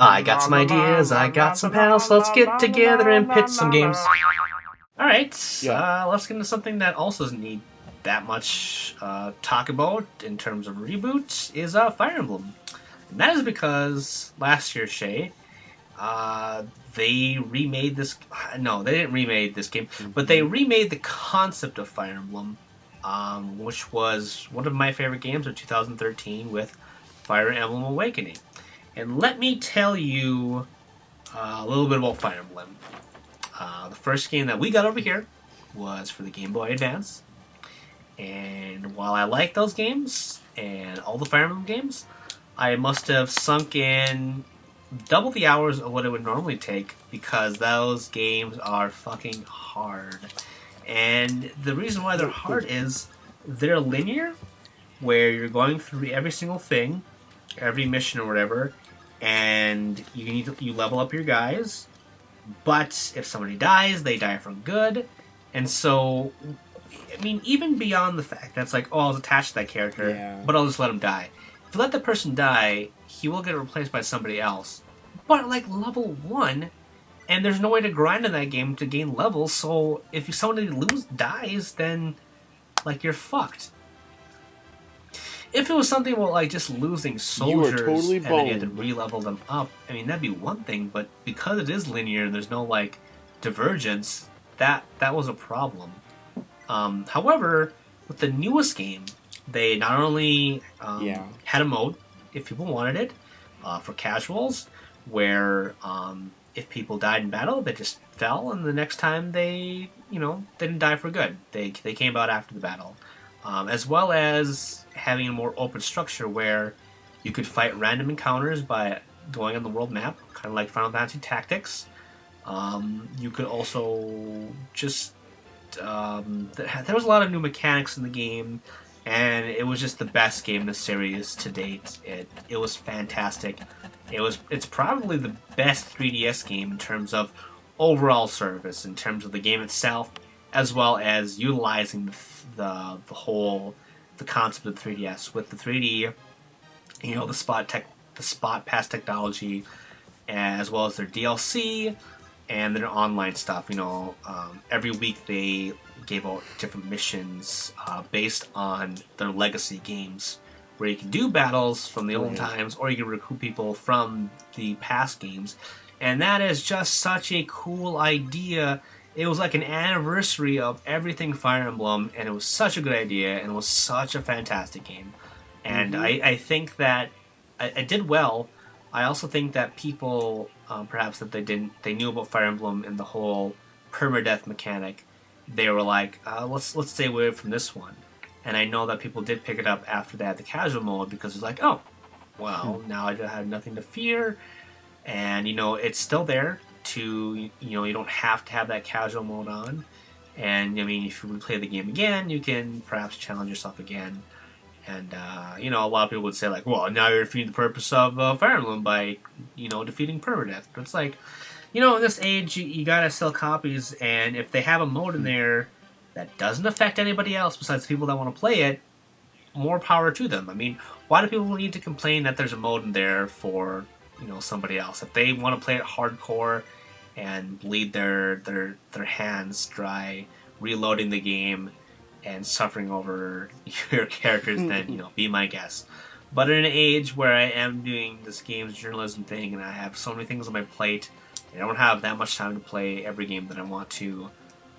I got some ideas, I got some pals, let's get together and pitch some games. Alright, let's get into something that also doesn't need that much talk about in terms of reboots, is Fire Emblem. And that is because last year, Shay, they remade this... No, they didn't remake this game, but they remade the concept of Fire Emblem, which was one of my favorite games of 2013 with Fire Emblem Awakening. And let me tell you a little bit about Fire Emblem. The first game that we got over here was for the Game Boy Advance. And while I like those games, and all the Fire Emblem games, I must have sunk in double the hours of what it would normally take, because those games are fucking hard. And the reason why they're hard is they're linear, where you're going through every single thing, every mission or whatever, and you level up your guys. But if somebody dies, they die for good. And so, I mean, even beyond the fact that's like, oh, I was attached to that character, but I'll just let him die. If you let that person die, he will get replaced by somebody else. But like level 1, and there's no way to grind in that game to gain levels, so if somebody dies, then like you're fucked. If it was something about like just losing soldiers totally and then you had to re-level them up, I mean that'd be one thing. But because it is linear and there's no like divergence, that was a problem. However, with the newest game, they not only had a mode if people wanted it for casuals, where if people died in battle, they just fell, and the next time they didn't die for good. They came out after the battle. As well as having a more open structure where you could fight random encounters by going on the world map, kind of like Final Fantasy Tactics. You could also just... there was a lot of new mechanics in the game, and it was just the best game in the series to date. It was fantastic. It's probably the best 3DS game in terms of overall service, in terms of the game itself, as well as utilizing the concept of 3DS with the 3D, the spot pass technology, as well as their DLC and their online stuff. Every week they gave out different missions based on their legacy games, where you can do battles from the old times, or you can recruit people from the past games, and that is just such a cool idea. It was like an anniversary of everything Fire Emblem, and it was such a good idea, and it was such a fantastic game. And I think that I did well. I also think that people, perhaps that they knew about Fire Emblem and the whole permadeath mechanic. They were like, let's stay away from this one. And I know that people did pick it up after they had the casual mode, because it's like, oh, well, now I have nothing to fear, and it's still there. You don't have to have that casual mode on, and I mean, if you replay the game again, you can perhaps challenge yourself again. And a lot of people would say like, well, now you're defeating the purpose of Fire Emblem by defeating permadeath. But it's like, in this age, you gotta sell copies, and if they have a mode in there that doesn't affect anybody else besides the people that want to play it, more power to them. I mean, why do people need to complain that there's a mode in there for somebody else? If they want to play it hardcore and bleed their hands dry reloading the game and suffering over your characters, then be my guest. But in an age where I am doing this games journalism thing, and I have so many things on my plate, and I don't have that much time to play every game that I want to,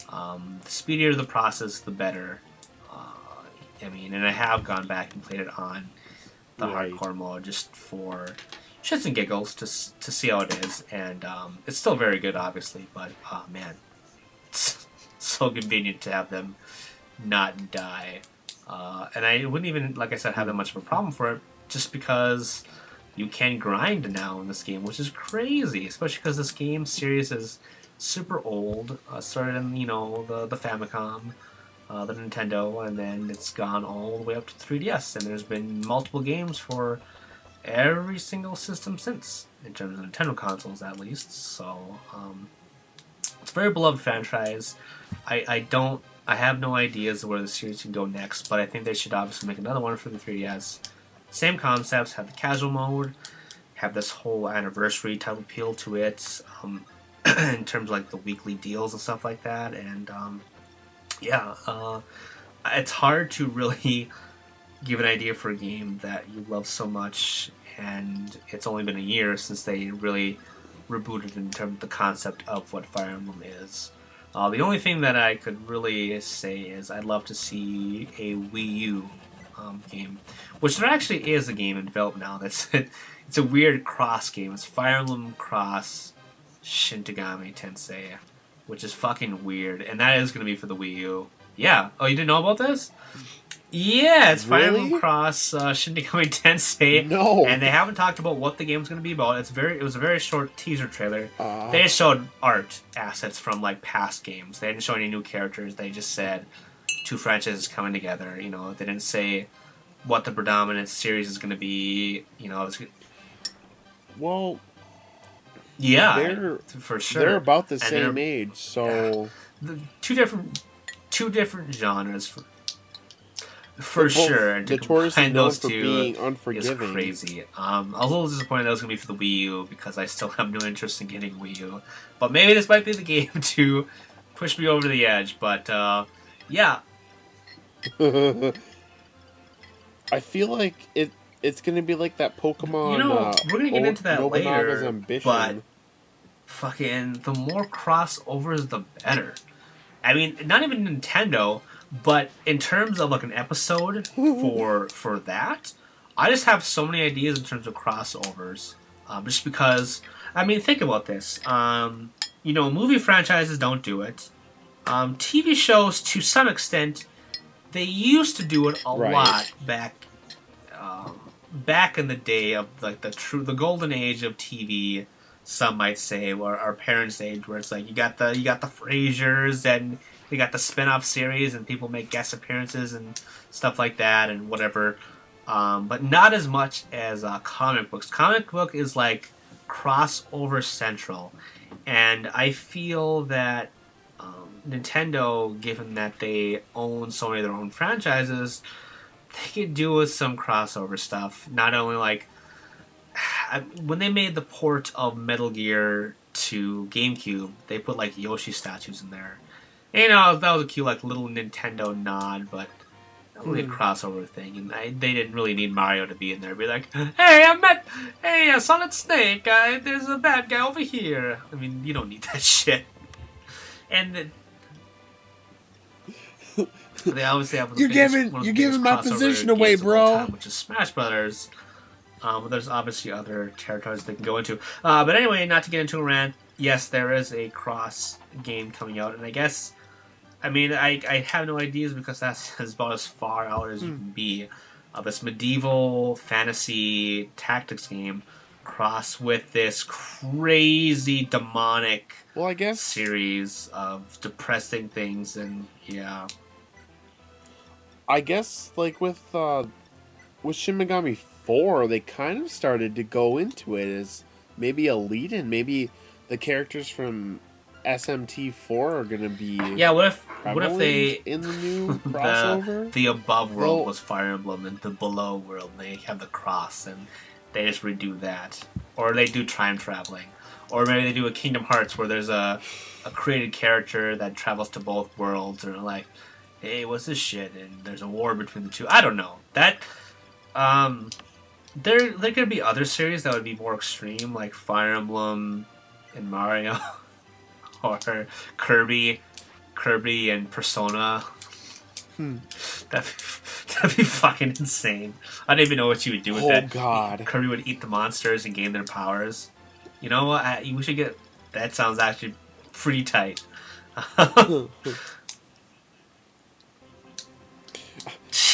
the speedier the process, the better. And I have gone back and played it on the hardcore mode just for shits and giggles to see how it is, and it's still very good, obviously, but man, it's so convenient to have them not die, and I wouldn't even, like I said, have that much of a problem for it, just because you can grind now in this game, which is crazy, especially because this game series is super old. Started in the Famicom, the Nintendo, and then it's gone all the way up to 3DS, and there's been multiple games for every single system since, in terms of Nintendo consoles at least. So it's a very beloved franchise. I have no ideas of where the series can go next, but I think they should obviously make another one for the 3DS. Same concepts, have the casual mode, have this whole anniversary type appeal to it, in terms of like the weekly deals and stuff like that. And yeah, it's hard to really give an idea for a game that you love so much, and it's only been a year since they really rebooted in terms of the concept of what Fire Emblem is. The only thing that I could really say is I'd love to see a Wii U game, which there actually is a game in development now. It's a weird cross game. It's Fire Emblem cross Shintagami Tensei, which is fucking weird, and that is going to be for the Wii U. Yeah. Oh, you didn't know about this? Yeah, it's Fire Emblem Cross Shintagami Tensei. No. And they haven't talked about what the game's going to be about. It was a very short teaser trailer. They just showed art assets from like past games. They didn't show any new characters. They just said two franchises coming together. You know, they didn't say what the predominant series is going to be. You know, well, yeah, for sure. They're about the same age, so two different genres. For sure, and to combine those two is crazy. I was a little disappointed that was going to be for the Wii U because I still have no interest in getting Wii U. But maybe this might be the game to push me over the edge. But yeah, I feel like it's going to be like that Pokemon. You know, we're going to get into that Nobunaga's later. Ambition. But fucking, the more crossovers, the better. I mean, not even Nintendo. But in terms of like an episode for that, I just have so many ideas in terms of crossovers. Just because, I mean, think about this. You know, movie franchises don't do it. TV shows, to some extent, they used to do it a lot back in the day of like the golden age of TV. Some might say, or our parents' age, where it's like you got the Frasers and you got the spin-off series and people make guest appearances and stuff like that and whatever. But not as much as comic books. Comic book is like crossover central. And I feel that Nintendo, given that they own so many of their own franchises, they could do with some crossover stuff. Not only like when they made the port of Metal Gear to GameCube, they put like Yoshi statues in there. And, you know, that was a cute like little Nintendo nod, but not really a crossover thing. And they didn't really need Mario to be in there. Be like, hey, Solid Snake, there's a bad guy over here. I mean, you don't need that shit. And they obviously have you're giving my position away, bro. Time, which is Smash Brothers. But there's obviously other territories they can go into. But anyway, not to get into a rant, yes, there is a cross game coming out, and I guess, I mean, I have no ideas because that's about as far out as you can be. This medieval fantasy tactics game cross with this crazy demonic series of depressing things, and yeah. I guess like with Shin Megami 4, they kind of started to go into it as maybe a lead-in. Maybe the characters from SMT4 are going to be what if they in the new crossover? the above world was Fire Emblem and the below world they have the cross and they just redo that, or they do time traveling, or maybe they do a Kingdom Hearts where there's a created character that travels to both worlds, or like, hey, what's this shit, and there's a war between the two. I don't know that. There could be other series that would be more extreme, like Fire Emblem and Mario, or Kirby and Persona. That'd be fucking insane. I don't even know what you would do with that. Oh god! Kirby would eat the monsters and gain their powers. You know what? We should get. That sounds actually pretty tight.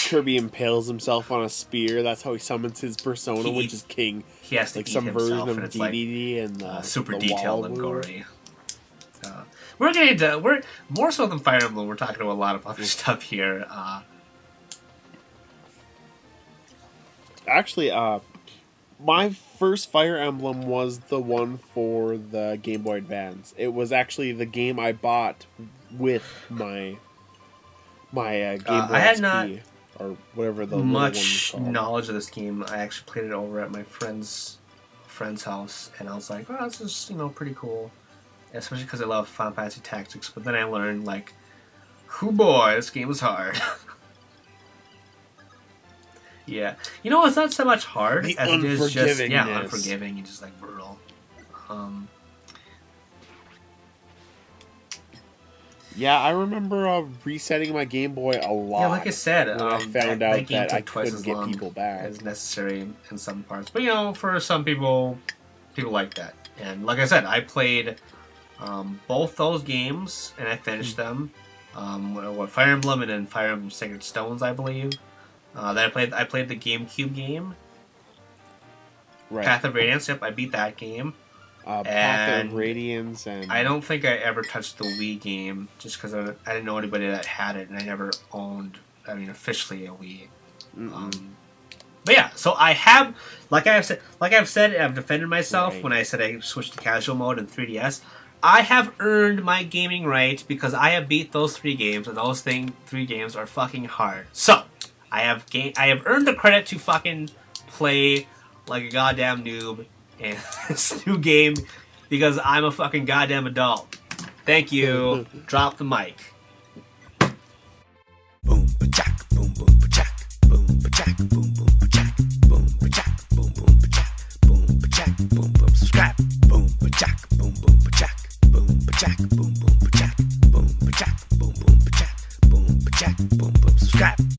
Kirby impales himself on a spear. That's how he summons his persona, which is King. He has to like eat some himself, version of and it's DDD and super the detailed and gory. We're getting into we're more so than Fire Emblem. We're talking about a lot of other stuff here. Actually, my first Fire Emblem was the one for the Game Boy Advance. It was actually the game I bought with my Game Boy I had SP, not or whatever the much knowledge of this game. I actually played it over at my friend's friend's house, and I was like, "Oh, this is pretty cool," especially because I love Final Fantasy Tactics. But then I learned like, "Oh boy, this game is hard." Yeah, it's not so much hard The as it is just unforgivingness. unforgiving and just like brutal. Yeah, I remember resetting my Game Boy a lot. Yeah, like I said, when I found out that I couldn't get people back as necessary in some parts. But for some people like that. And like I said, I played both those games and I finished them. Fire Emblem and then Fire Emblem Sacred Stones, I believe. Then I played the GameCube game, Right. Path of Radiance. Yep, I beat that game. Path of Radiance, and I don't think I ever touched the Wii game just because I didn't know anybody that had it, and I never owned, officially a Wii. But yeah, so I have, like I've said, I've defended myself Right. when I said I switched to casual mode in 3DS. I have earned my gaming right because I have beat those 3 games, and those 3 games are fucking hard. So I have earned the credit to fucking play like a goddamn noob in this new game because I'm a fucking goddamn adult. Thank you. Drop the mic. Boom, ba-jack, boom, boom.